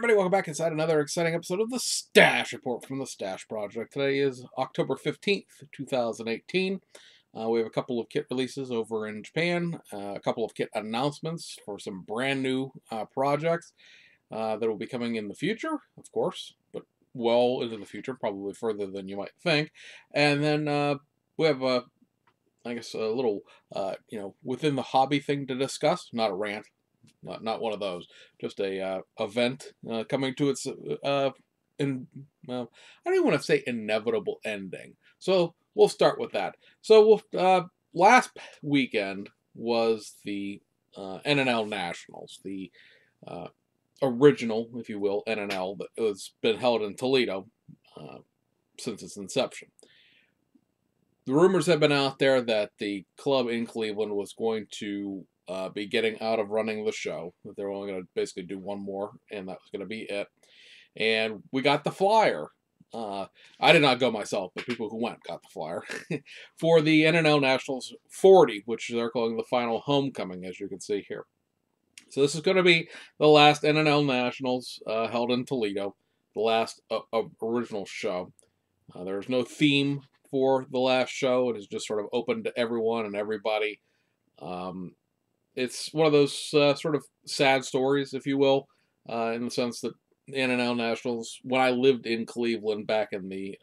everybody, welcome back inside another exciting episode of the Stash Report from the Stash Project. Today is October 15th, 2018. We have a couple of kit releases over in Japan, a couple of kit announcements for some brand new projects that will be coming in the future, of course, but well into the future, probably further than you might think. And then we have I guess a little, within the hobby thing to discuss, not a rant. Not one of those. Just a event coming to its well, I don't even want to say inevitable ending. So we'll start with that. So last weekend was the NNL Nationals, the original, if you will, NNL that has been held in Toledo since its inception. The rumors have been out there that the club in Cleveland was going to be getting out of running the show, that they were only going to basically do one more, and that was going to be it. And we got the flyer. I did not go myself, but people who went got the flyer for the NNL Nationals 40, which they're calling the final homecoming, as you can see here. So this is going to be the last NNL Nationals held in Toledo, the last original show. There's no theme for the last show. It is just sort of open to everyone and everybody. It's one of those sort of sad stories, if you will, in the sense that the NNL Nationals, when I lived in Cleveland back in the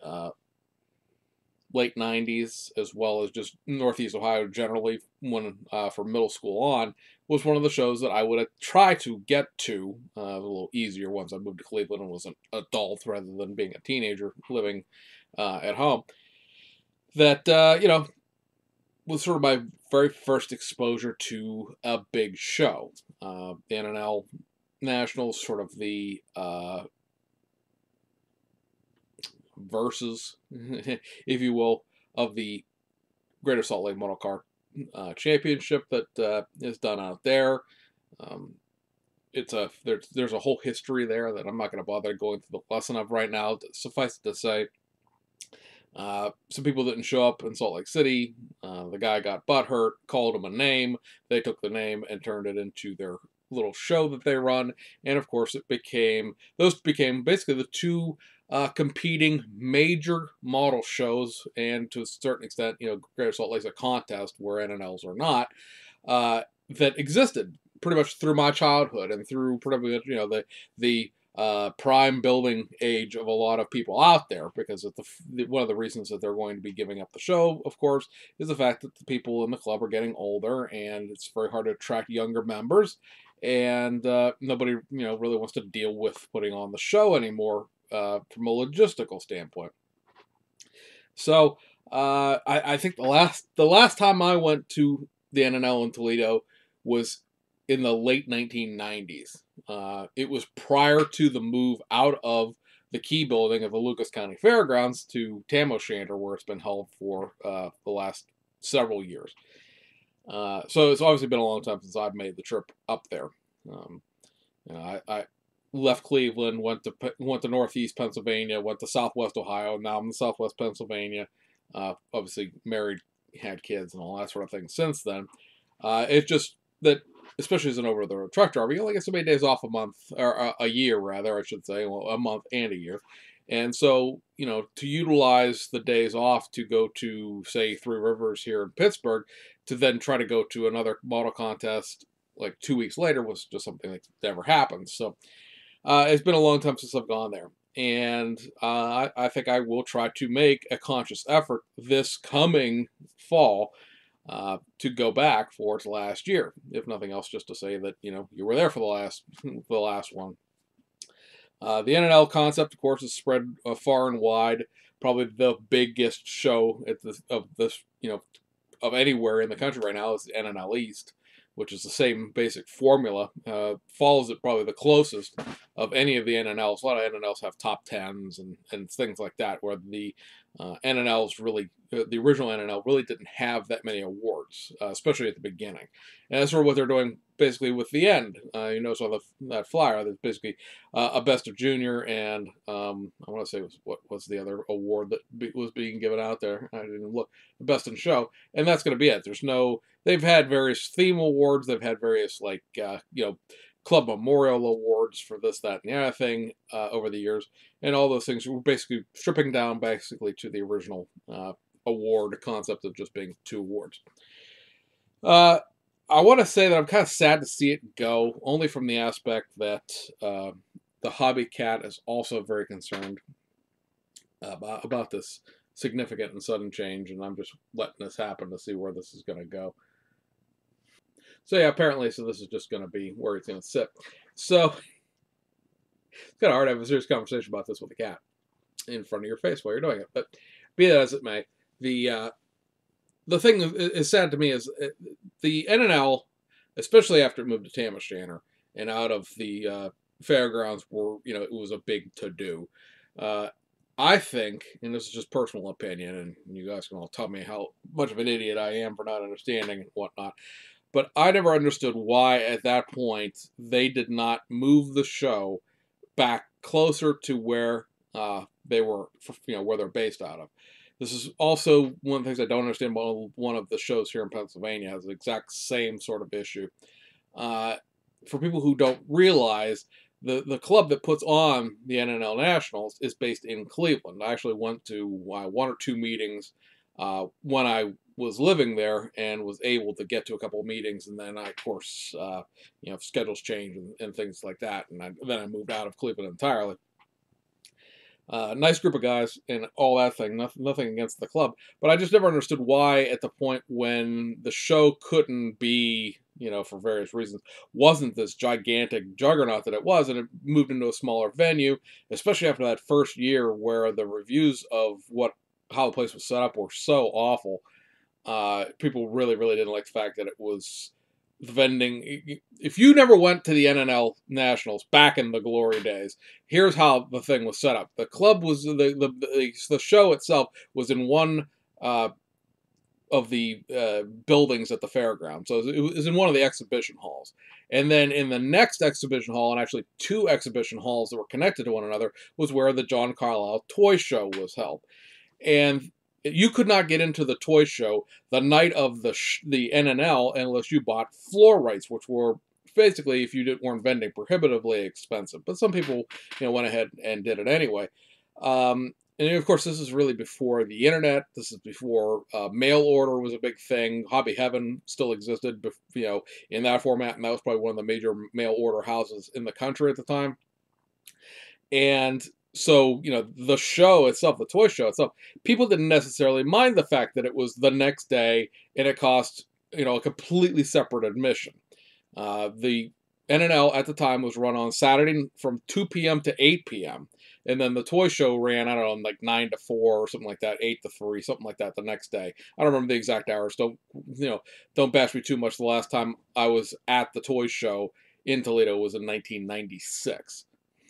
late 90s, as well as just Northeast Ohio generally, when from middle school on, was one of the shows that I would try to get to a little easier once I moved to Cleveland and was an adult rather than being a teenager living at home. That, was sort of my very first exposure to a big show. The NNL Nationals, sort of the versus, if you will, of the Greater Salt Lake Motor Car Championship that is done out there. There's a whole history there that I'm not going to bother going through the lesson of right now. Suffice it to say, some people didn't show up in Salt Lake City. The guy got butthurt, called him a name. They took the name and turned it into their little show that they run. And of course, those became basically the two competing major model shows, and to a certain extent, Greater Salt Lake's a contest where NNLs are not, that existed pretty much through my childhood and through pretty much, the prime building age of a lot of people out there, because one of the reasons that they're going to be giving up the show, of course, is the fact that the people in the club are getting older and it's very hard to attract younger members, and nobody really wants to deal with putting on the show anymore from a logistical standpoint. So I think the last time I went to the NNL in Toledo was in the late 1990s. It was prior to the move out of the key building of the Lucas County Fairgrounds to Tam O'Shanter, where it's been held for the last several years. So it's obviously been a long time since I've made the trip up there. I left Cleveland, went to Northeast Pennsylvania, went to Southwest Ohio. Now I'm in Southwest Pennsylvania. Obviously married, had kids, and all that sort of thing since then. It's just that, especially as an over-the-road truck driver, you only get so many days off a month, or a year rather, I should say, well, a month and a year. And so, to utilize the days off to go to, say, Three Rivers here in Pittsburgh, to then try to go to another model contest like 2 weeks later was just something that never happened. So it's been a long time since I've gone there. And I think I will try to make a conscious effort this coming fall to go back for its last year, if nothing else, just to say that you were there for the last one. The NNL concept, of course, is spread far and wide. Probably the biggest show of anywhere in the country right now is the NNL East, which is the same basic formula. Follows it probably the closest of any of the NNLs. A lot of NNLs have top tens and things like that, where the NNLs really, the original NNL really didn't have that many awards, especially at the beginning. And that's sort of what they're doing basically with the end. You notice on that flyer, there's basically a Best of Junior, and I want to say what was the other award that was being given out there. I didn't look. The Best in Show, and that's going to be it. They've had various theme awards. They've had various club memorial awards for this, that, and the other thing over the years, and all those things were basically stripping down basically to the original award concept of just being 2 awards. Uh, I want to say that I'm kind of sad to see it go, only from the aspect that the hobby cat is also very concerned about this significant and sudden change, and I'm just letting this happen to see where this is going to go. So yeah, apparently, so this is just going to be where it's going to sit. So it's kind of hard to have a serious conversation about this with a cat in front of your face while you're doing it. But be that as it may, the thing is sad to me is the NNL, especially after it moved to Tamashanner and out of the fairgrounds, were, it was a big to do. I think, and this is just personal opinion, and you guys can all tell me how much of an idiot I am for not understanding and whatnot, but I never understood why at that point they did not move the show back closer to where they were, where they're based out of. This is also one of the things I don't understand about one of the shows here in Pennsylvania has the exact same sort of issue. For people who don't realize, the club that puts on the NNL Nationals is based in Cleveland. I actually went to 1 or 2 meetings when I was living there and was able to get to a couple of meetings, and then of course, schedules change and things like that, and then I moved out of Cleveland entirely. Nice group of guys and all that thing. Nothing against the club, but I just never understood why, at the point when the show couldn't be, for various reasons, wasn't this gigantic juggernaut that it was, and it moved into a smaller venue, especially after that first year where the reviews of how the place was set up were so awful. People really, really didn't like the fact that it was vending. If you never went to the NNL Nationals back in the glory days, here's how the thing was set up. The club was the show itself was in one of the buildings at the fairground. So it was in one of the exhibition halls. And then in the next exhibition hall, and actually 2 exhibition halls that were connected to one another, was where the John Carlisle Toy Show was held. And you could not get into the toy show the night of the NNL unless you bought floor rights, which were basically, if you weren't vending, prohibitively expensive. But some people, went ahead and did it anyway. And of course, this is really before the internet. This is before mail order was a big thing. Hobby Heaven still existed, in that format, and that was probably one of the major mail order houses in the country at the time. And so, the show itself, the toy show itself, people didn't necessarily mind the fact that it was the next day and it cost, a completely separate admission. The NNL at the time was run on Saturday from 2 p.m. to 8 p.m. And then the toy show ran, I don't know, like 9 to 4 or something like that, 8 to 3, something like that the next day. I don't remember the exact hours. Don't bash me too much. The last time I was at the toy show in Toledo was in 1996.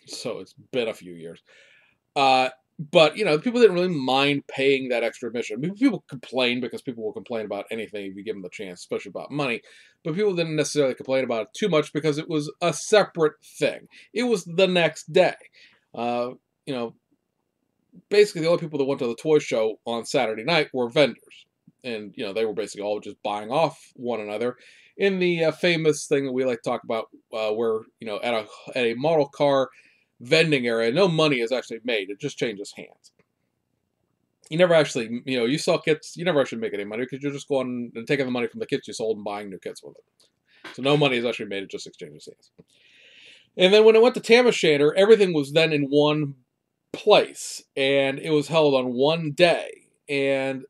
So it's been a few years. But, people didn't really mind paying that extra admission. People complain because people will complain about anything if you give them the chance, especially about money. But people didn't necessarily complain about it too much because it was a separate thing. It was the next day. Basically the only people that went to the toy show on Saturday night were vendors. And, they were basically all just buying off one another in the famous thing that we like to talk about where, at a model car vending area, no money is actually made. It just changes hands. You never actually, you sell kits, you never actually make any money because you're just going and taking the money from the kits you sold and buying new kits with it. So no money is actually made, it just exchanges hands. And then when it went to Tamashanner, everything was then in one place, and it was held on one day. And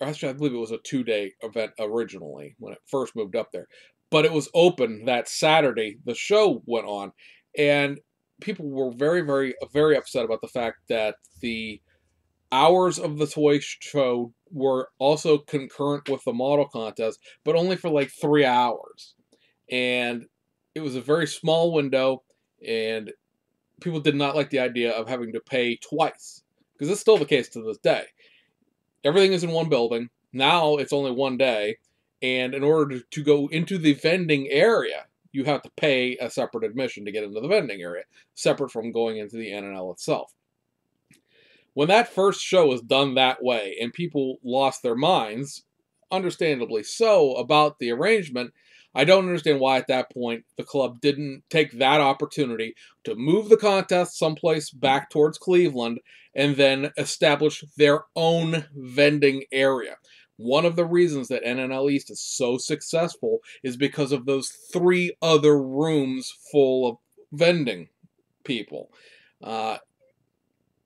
actually, I believe it was a 2-day event originally when it first moved up there. But it was open that Saturday. The show went on, and people were very, very, very upset about the fact that the hours of the toy show were also concurrent with the model contest, but only for like 3 hours. And it was a very small window, and people did not like the idea of having to pay twice, because it's still the case to this day. Everything is in one building. Now it's only one day, and in order to go into the vending area, you have to pay a separate admission to get into the vending area, separate from going into the NNL itself. When that first show was done that way, and people lost their minds, understandably so, about the arrangement, I don't understand why at that point the club didn't take that opportunity to move the contest someplace back towards Cleveland and then establish their own vending area. One of the reasons that NNL East is so successful is because of those 3 other rooms full of vending people. Uh,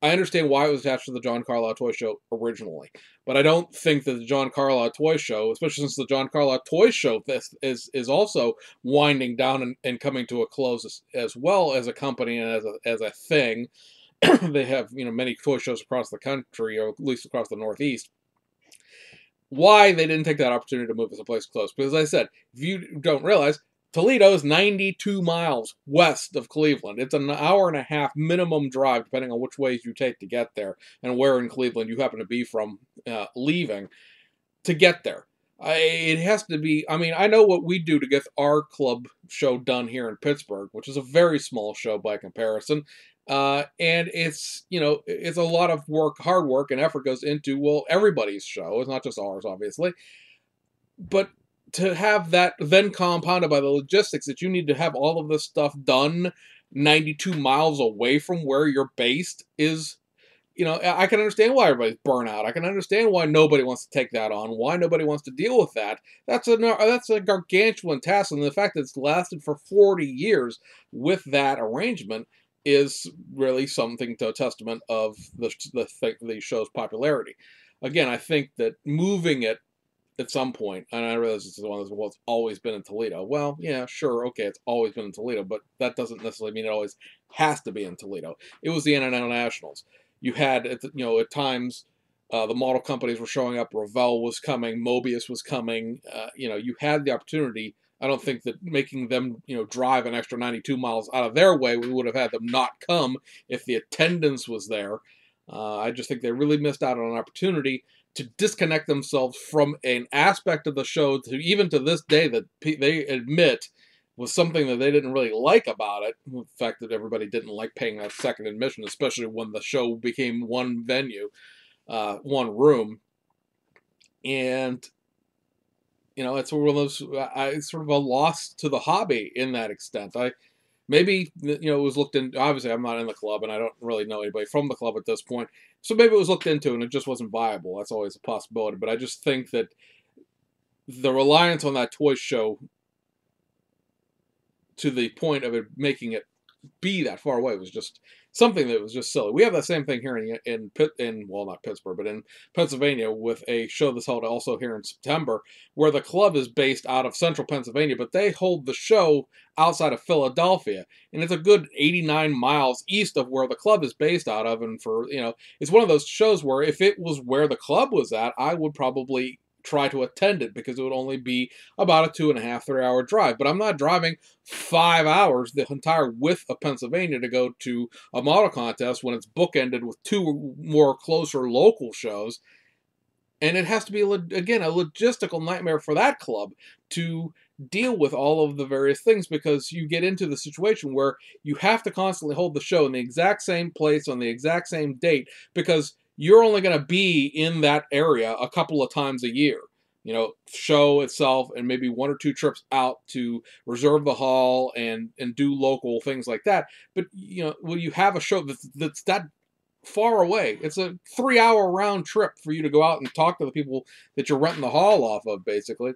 I understand why it was attached to the John Carlisle Toy Show originally, but I don't think that the John Carlisle Toy Show, especially since the John Carlisle Toy Show is also winding down and coming to a close as well as a company and as a thing. They have many toy shows across the country, or at least across the Northeast. Why they didn't take that opportunity to move us a place close? Because as I said, if you don't realize, Toledo is 92 miles west of Cleveland. It's an hour and a half minimum drive, depending on which ways you take to get there and where in Cleveland you happen to be from leaving to get there. It has to be, I mean, I know what we do to get our club show done here in Pittsburgh, which is a very small show by comparison. And it's a lot of work, hard work, and effort goes into, well, everybody's show. It's not just ours, obviously. But to have that then compounded by the logistics that you need to have all of this stuff done 92 miles away from where you're based is, I can understand why everybody's burnt out. I can understand why nobody wants to take that on, why nobody wants to deal with that. That's a gargantuan task, and the fact that it's lasted for 40 years with that arrangement is really something to a testament of the show's popularity. Again, I think that moving it at some point, and I realize this is one of those, well, it's always been in Toledo. Well, yeah, sure, okay, it's always been in Toledo, but that doesn't necessarily mean it always has to be in Toledo. It was the NNL Nationals. You had, at times, the model companies were showing up. Revell was coming. Mobius was coming. You had the opportunity. I don't think that making them, drive an extra 92 miles out of their way, we would have had them not come if the attendance was there. I just think they really missed out on an opportunity to disconnect themselves from an aspect of the show, to even to this day, that they admit was something that they didn't really like about it. The fact that everybody didn't like paying that second admission, especially when the show became one venue, one room. And, it's one of those, it's sort of a loss to the hobby in that extent. Maybe, it was looked into. Obviously, I'm not in the club, and I don't really know anybody from the club at this point. So maybe it was looked into, and it just wasn't viable. That's always a possibility. But I just think that the reliance on that toy show, to the point of it making it be that far away, was just something that was just silly. We have that same thing here in well, not Pittsburgh, but in Pennsylvania, with a show that's held also here in September, where the club is based out of central Pennsylvania, but they hold the show outside of Philadelphia, and it's a good 89 miles east of where the club is based out of. And it's one of those shows where if it was where the club was at, I would probably try to attend it, because it would only be about a 2.5, 3 hour drive. But I'm not driving 5 hours, the entire width of Pennsylvania, to go to a model contest when it's bookended with 2 more closer local shows. And it has to be, again, a logistical nightmare for that club to deal with all of the various things, because you get into the situation where you have to constantly hold the show in the exact same place on the exact same date, because you're only going to be in that area a couple of times a year. Show itself, and maybe 1 or 2 trips out to reserve the hall and do local things like that. But when you have a show that's that far away, it's a 3-hour round trip for you to go out and talk to the people that you're renting the hall off of, basically.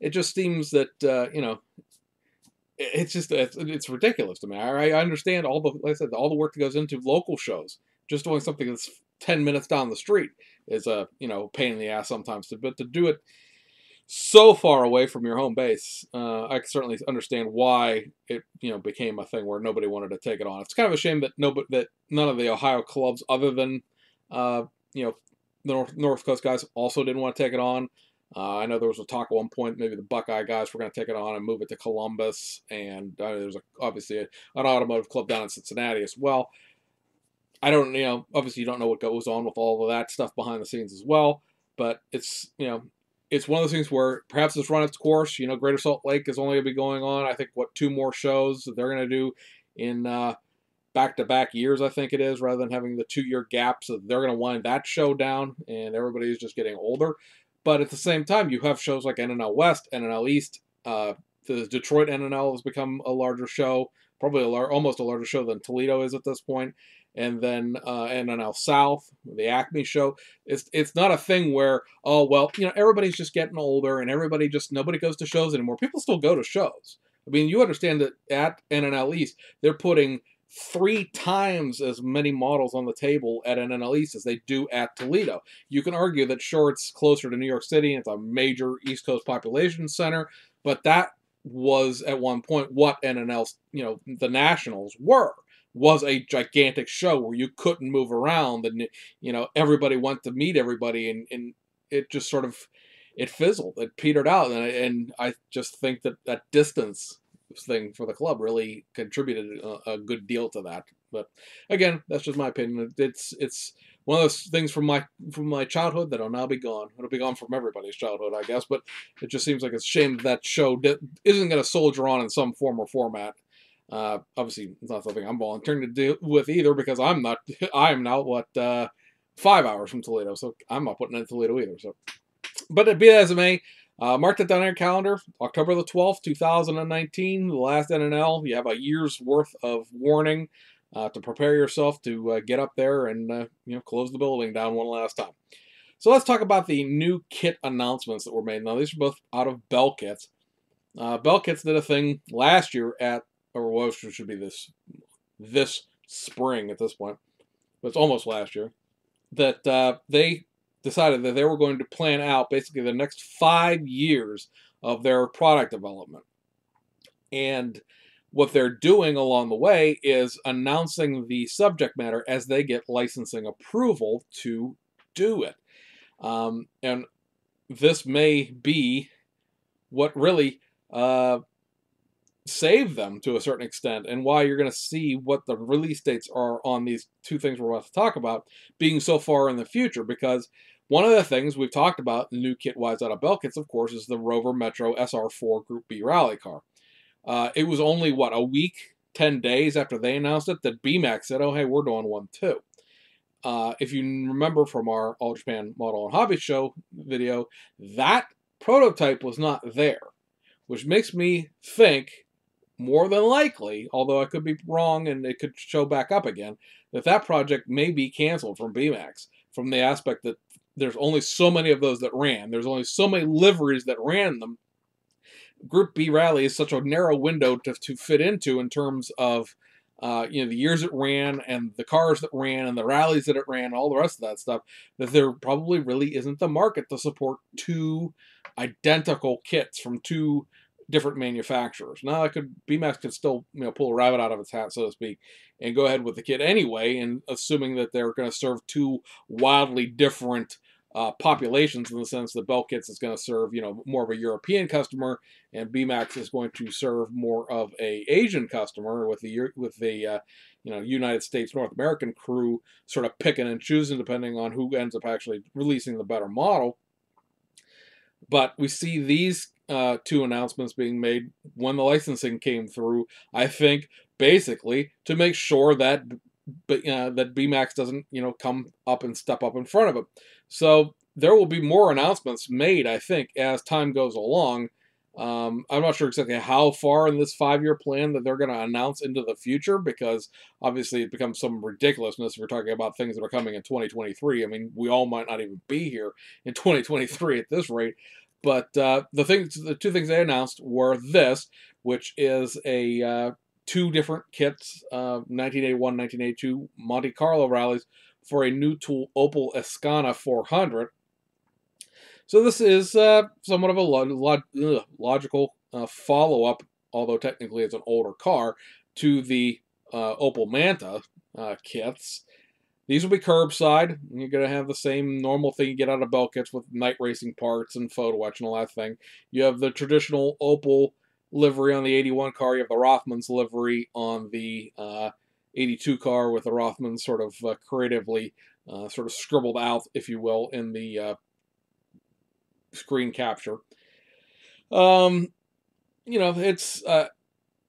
It just seems that it's ridiculous to me. I understand like I said, all the work that goes into local shows. Just doing something that's 10 minutes down the street is a pain in the ass sometimes. But to do it so far away from your home base, I can certainly understand why it became a thing where nobody wanted to take it on. It's kind of a shame that none of the Ohio clubs, other than the North Coast guys, also didn't want to take it on. I know there was a talk at one point maybe the Buckeye guys were going to take it on and move it to Columbus, and there's obviously an automotive club down in Cincinnati as well. I don't, obviously you don't know what goes on with all of that stuff behind the scenes as well, but it's one of those things where perhaps it's run its course. Greater Salt Lake is only going to be going on, I think, 2 more shows that they're going to do in back-to-back years, I think it is, rather than having the 2-year gap. So they're going to wind that show down, and everybody's just getting older. But at the same time, you have shows like NNL West, NNL East, the Detroit NNL has become a larger show, probably almost a larger show than Toledo is at this point. And then NNL South, the Acme show. It's not a thing where, oh well, everybody's just getting older and nobody goes to shows anymore. People still go to shows. I mean, you understand that at NNL East they're putting 3 times as many models on the table at NNL East as they do at Toledo. You can argue that sure, it's closer to New York City, it's a major East Coast population center, but that was at one point what NNL, the Nationals was a gigantic show where you couldn't move around, and everybody went to meet everybody, and it just sort of it fizzled, it petered out, and I just think that distance thing for the club really contributed a good deal to that. But again, that's just my opinion. It's one of those things from my childhood that'll now be gone. It'll be gone from everybody's childhood, I guess. But it just seems like it's a shame that show isn't going to soldier on in some form or format. Obviously, it's not something I'm volunteering to deal with either, because I am now 5 hours from Toledo, so I'm not putting in Toledo either. So, but be that as it may, mark that down on your calendar. October the 12th, 2019, the last NNL. You have a year's worth of warning to prepare yourself to get up there and close the building down one last time. So let's talk about the new kit announcements that were made. Now, these are both out of Bell Kits. Bell Kits did a thing last year or should be this spring at this point, but it's almost last year, that they decided that they were going to plan out basically the next 5 years of their product development. And what they're doing along the way is announcing the subject matter as they get licensing approval to do it. And this may be what really save them to a certain extent, and why you're going to see what the release dates are on these 2 things we're about to talk about being so far in the future. Because one of the things we've talked about, new kit-wise out of Bell Kits, of course, is the Rover Metro SR4 Group B rally car. It was only, a week, 10 days after they announced it that BMAX said, oh, hey, we're doing one too. If you remember from our All Japan Model and Hobby Show video, that prototype was not there, which makes me think, more than likely, although I could be wrong and it could show back up again, that project may be canceled from BMAX, from the aspect that there's only so many of those that ran. There's only so many liveries that ran them. Group B Rally is such a narrow window to fit into in terms of the years it ran and the cars that ran and the rallies that it ran and all the rest of that stuff, that there probably really isn't the market to support 2 identical kits from 2 different manufacturers. Now, BMAX could still pull a rabbit out of its hat, so to speak, and go ahead with the kit anyway, and assuming that they're going to serve 2 wildly different populations, in the sense that Bell Kits is going to serve more of a European customer, and BMAX is going to serve more of a Asian customer, with the United States North American crew sort of picking and choosing depending on who ends up actually releasing the better model. But we see these 2 announcements being made when the licensing came through, I think, basically to make sure that that BMAX doesn't come up and step up in front of it. So there will be more announcements made, I think, as time goes along. I'm not sure exactly how far in this 5-year plan that they're going to announce into the future, because obviously it becomes some ridiculousness if we're talking about things that are coming in 2023. I mean, we all might not even be here in 2023 at this rate. But the 2 things they announced were this, which is a 2 different kits, 1981, 1982 Monte Carlo rallies for a new tool, Opel Ascana 400. So this is somewhat of a logical follow-up, although technically it's an older car, to the Opel Manta kits. These will be curbside. You're going to have the same normal thing you get out of Bell Kits with night racing parts and photo etch and all that thing. You have the traditional Opel livery on the 81 car. You have the Rothmans livery on the 82 car, with the Rothmans sort of creatively sort of scribbled out, if you will, in the screen capture. It's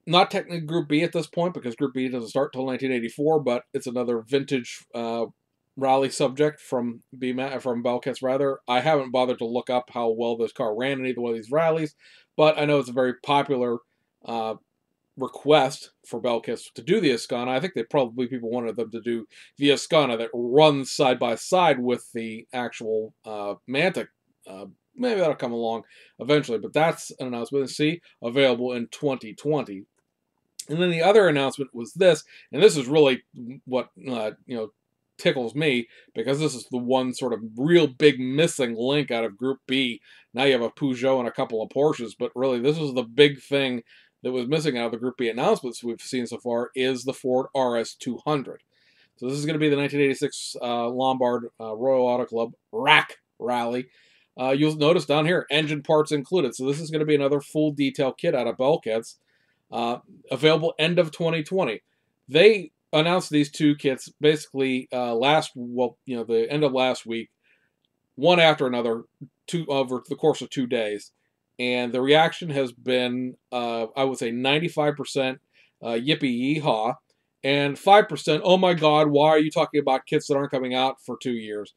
not technically Group B at this point, because Group B doesn't start till 1984, but it's another vintage rally subject from Belkits rather. I haven't bothered to look up how well this car ran in either one of these rallies, but I know it's a very popular uh, request for Belkis to do the Ascana. I think people wanted them to do the Ascana that runs side by side with the actual Mantic. Maybe that'll come along eventually, but that's an announcement. See, available in 2020. And then the other announcement was this, and this is really what tickles me, because this is the one sort of real big missing link out of Group B. Now you have a Peugeot and a couple of Porsches, but really this is the big thing that was missing out of the Group B announcements we've seen so far, is the Ford RS200. So this is going to be the 1986 Lombard Royal Auto Club Rack Rally. You'll notice down here, engine parts included. So this is going to be another full detail kit out of Belkits. Available end of 2020. They announced these two kits basically the end of last week, one after another, over the course of 2 days, and the reaction has been, I would say, 95% yippee yeehaw, and 5%, oh my god, why are you talking about kits that aren't coming out for 2 years?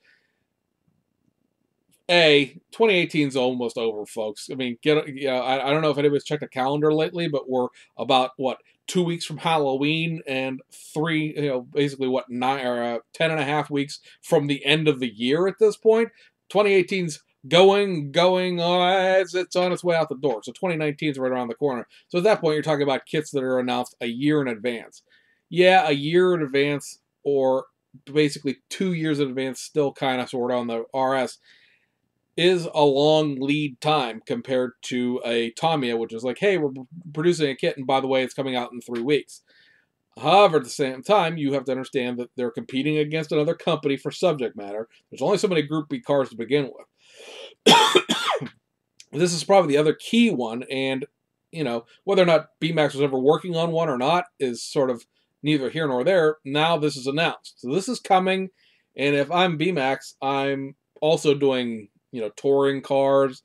2018 is almost over, folks. I mean, I don't know if anybody's checked the calendar lately, but we're about 2 weeks from Halloween, and basically 10.5 weeks from the end of the year at this point. 2018's going, it's on its way out the door. So 2019 is right around the corner. So at that point, you're talking about kits that are announced a year in advance. Yeah, a year in advance, or basically 2 years in advance, still kind of sort of on the RS, is a long lead time compared to a Tamiya, which is like, hey, we're producing a kit, and by the way, it's coming out in 3 weeks. However, at the same time, you have to understand that they're competing against another company for subject matter. There's only so many Group B cars to begin with. This is probably the other key one, and whether or not BMAX was ever working on one or not is sort of neither here nor there. Now this is announced. So this is coming, and if I'm BMAX, I'm also doing touring cars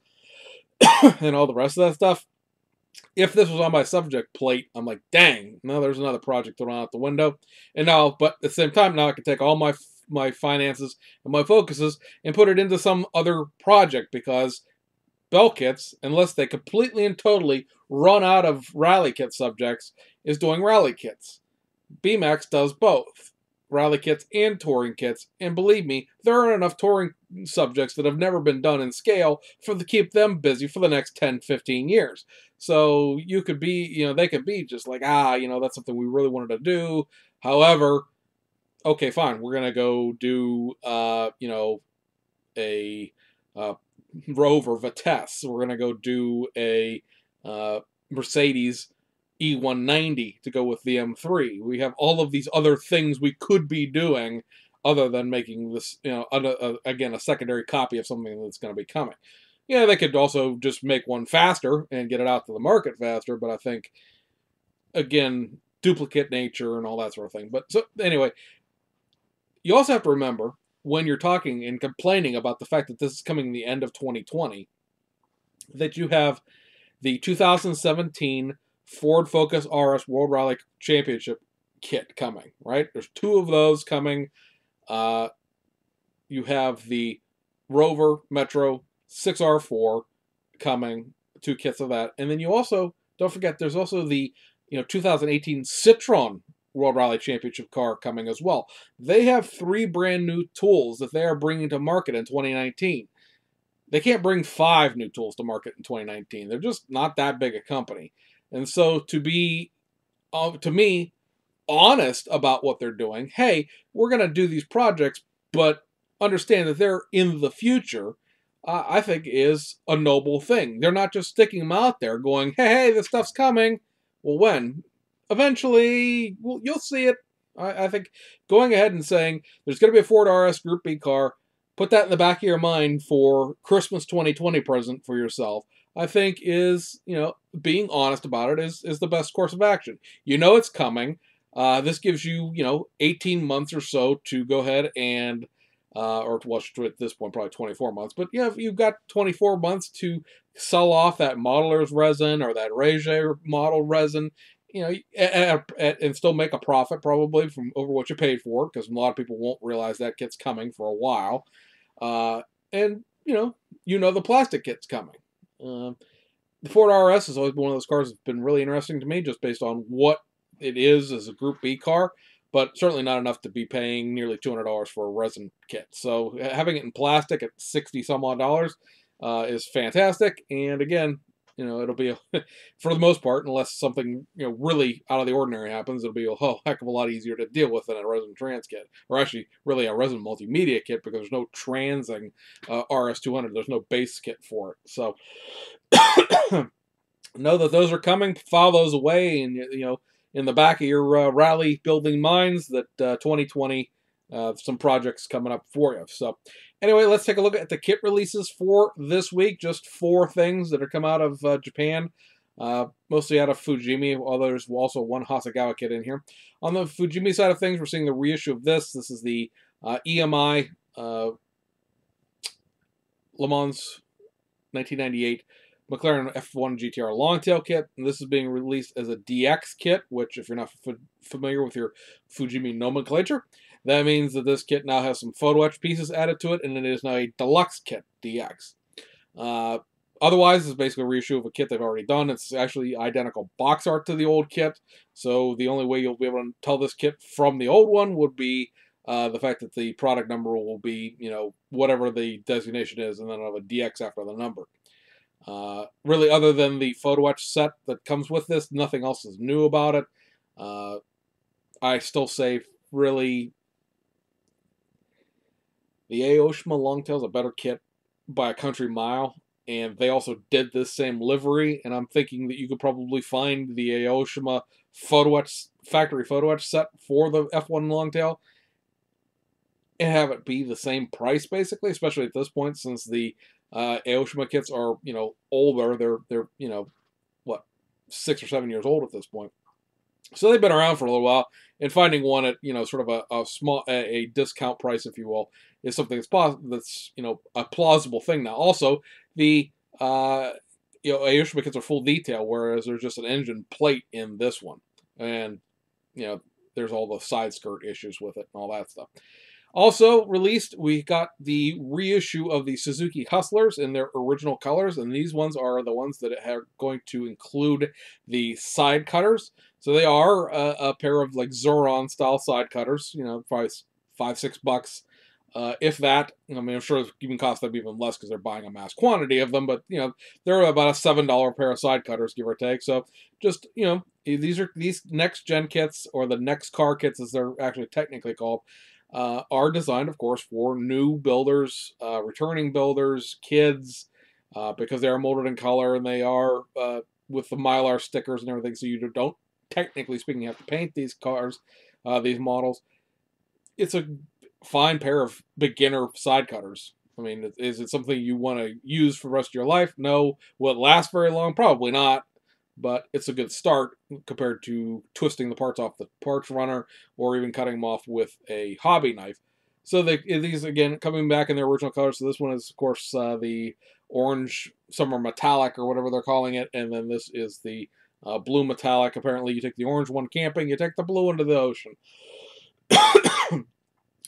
and all the rest of that stuff. If this was on my subject plate, I'm like, dang, now there's another project thrown out the window. But at the same time, now I can take all my finances and my focuses and put it into some other project, because Belkits, unless they completely and totally run out of rally kit subjects, is doing rally kits. BMAX does both, rally kits and touring kits, and believe me, there are enough touring subjects that have never been done in scale to keep them busy for the next 10-15 years. So they could be just like, that's something we really wanted to do. However, okay, fine, we're gonna go do a Rover Vitesse. We're gonna go do a Mercedes E190 to go with the M3. We have all of these other things we could be doing other than making this, again, a secondary copy of something that's going to be coming. They could also just make one faster and get it out to the market faster, but I think, again, duplicate nature and all that sort of thing. But so anyway, you also have to remember, when you're talking and complaining about the fact that this is coming the end of 2020, that you have the 2017 Ford Focus RS World Rally Championship kit coming, right? There's 2 of those coming. You have the Rover Metro 6R4 coming, 2 kits of that. And then you also, don't forget, there's also the 2018 Citroen World Rally Championship car coming as well. They have 3 brand new tools that they are bringing to market in 2019. They can't bring 5 new tools to market in 2019. They're just not that big a company. And so to be, to me, honest about what they're doing, hey, we're going to do these projects, but understand that they're in the future, I think is a noble thing. They're not just sticking them out there going, hey, this stuff's coming. Well, when? Eventually, you'll see it. I think going ahead and saying there's going to be a Ford RS Group B car, put that in the back of your mind for Christmas 2020 present for yourself, I think is, being honest about it is the best course of action. It's coming. This gives you, 18 months or so to go ahead and, at this point, probably 24 months, but you've got 24 months to sell off that modeler's resin or that Rege model resin you know, and still make a profit probably from over what you paid for it, because a lot of people won't realize that kit's coming for a while. Uh, and the plastic kit's coming. The Ford RS is always one of those cars that's been really interesting to me, just based on what it is as a Group B car, but certainly not enough to be paying nearly $200 for a resin kit. So having it in plastic at 60 some odd dollars is fantastic. And again, it'll be for the most part, unless something really out of the ordinary happens, it'll be a whole heck of a lot easier to deal with than a resin trans kit, or actually really a resin multimedia kit, because there's no transing RS200. There's no base kit for it. So know that those are coming. File those away, and in the back of your rally building minds that 2020, some projects coming up for you. So anyway, let's take a look at the kit releases for this week. Just 4 things that are come out of Japan, mostly out of Fujimi, although there's also one Hasegawa kit in here. On the Fujimi side of things, we're seeing the reissue of this. This is the EMI Le Mans 1998 McLaren F1 GTR Longtail kit, and this is being released as a DX kit, which, if you're not familiar with your Fujimi nomenclature, that means that this kit now has some photo etch pieces added to it, and it is now a deluxe kit, DX. Otherwise, it's basically a reissue of a kit they've already done. It's actually identical box art to the old kit, so the only way you'll be able to tell this kit from the old one would be the fact that the product number will be, whatever the designation is, and then I'll have a DX after the number. Really, other than the photo etch set that comes with this, nothing else is new about it. I still say, really, the Aoshima Longtail is a better kit by a country mile, and they also did this same livery, and I'm thinking that you could probably find the Aoshima factory photo etch set for the F1 Longtail and have it be the same price, basically, especially at this point, since the Aoshima kits are, older. They're 6 or 7 years old at this point. So they've been around for a little while, and finding one at, sort of a small, a discount price, if you will, is something that's a plausible thing now. Also, the Aoshima kits are full detail, whereas there's just an engine plate in this one, and there's all the side skirt issues with it and all that stuff. Also released, we got the reissue of the Suzuki Hustlers in their original colors, and these ones are the ones that are going to include the side cutters. So they are a pair of like Zoran style side cutters, probably $5-6, if that. I mean, I'm sure it even cost them even less because they're buying a mass quantity of them, but they're about a $7 pair of side cutters, give or take. So just these next gen kits, or the next car kits as they're actually technically called, are designed, of course, for new builders, returning builders, kids, because they are molded in color, and they are with the Mylar stickers and everything, so you don't, technically speaking, have to paint these cars, these models. It's a fine pair of beginner side cutters. I mean, is it something you want to use for the rest of your life? No. Will it last very long? Probably not. But it's a good start compared to twisting the parts off the parts runner, or even cutting them off with a hobby knife. So these, again, coming back in their original colors. So this one is, of course, the orange summer metallic, or whatever they're calling it, and then this is the blue metallic. Apparently, you take the orange one camping, you take the blue one to the ocean.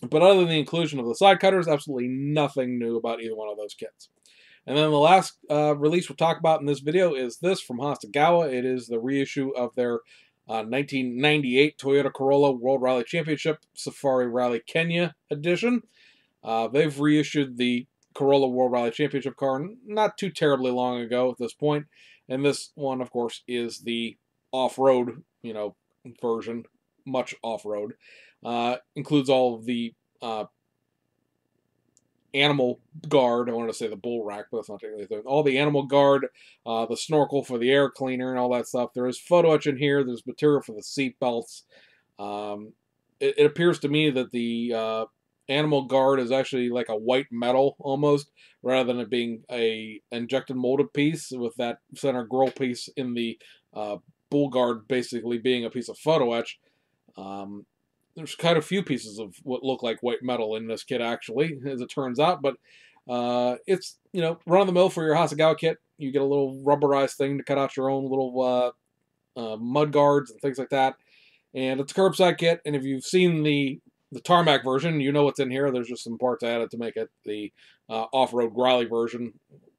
But other than the inclusion of the side cutters, absolutely nothing new about either one of those kits. And then the last release we'll talk about in this video is this from Hasegawa. It is the reissue of their 1998 Toyota Corolla World Rally Championship Safari Rally Kenya edition. They've reissued the Corolla World Rally Championship car not too terribly long ago at this point. And this one, of course, is the off-road, version, much off-road. Includes all of the animal guard. I wanted to say the bull rack, but that's not technically all the animal guard, the snorkel for the air cleaner, and all that stuff. There is photo etch in here. There's material for the seat belts. It appears to me that the animal guard is actually like a white metal almost, rather than it being a injected molded piece, with that center grill piece in the bull guard basically being a piece of photo etch. There's kind of few pieces of what look like white metal in this kit, actually, as it turns out. But it's, run of the mill for your Hasegawa kit. You get a little rubberized thing to cut out your own little mud guards and things like that. And it's a curbside kit. And if you've seen the tarmac version, you know what's in here. There's just some parts added to make it the off-road growly version,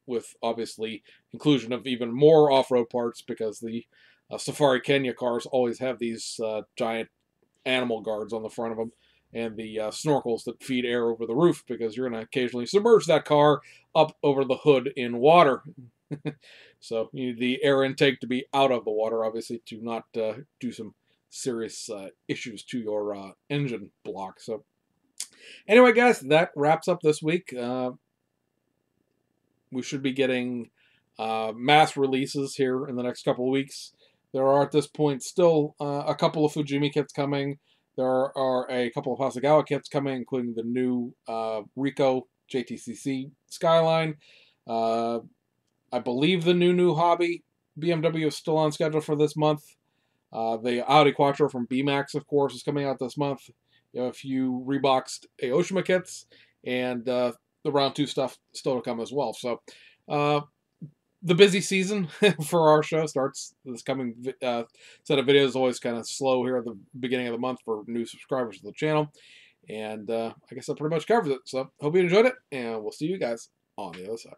with obviously inclusion of even more off-road parts, because the Safari Kenya cars always have these giant animal guards on the front of them, and the snorkels that feed air over the roof, because you're going to occasionally submerge that car up over the hood in water. So you need the air intake to be out of the water, obviously, to not do some serious issues to your engine block. So anyway, guys, that wraps up this week. We should be getting mass releases here in the next couple of weeks. There are at this point still a couple of Fujimi kits coming. There are a couple of Hasegawa kits coming, including the new Rico JTCC Skyline. I believe the new Hobby BMW is still on schedule for this month. The Audi Quattro from BMAX, of course, is coming out this month. You have a few reboxed Aoshima kits, and the round 2 stuff still to come as well. So the busy season for our show starts. This coming set of videos is always kind of slow here at the beginning of the month for new subscribers to the channel. And I guess that pretty much covers it. So hope you enjoyed it, and we'll see you guys on the other side.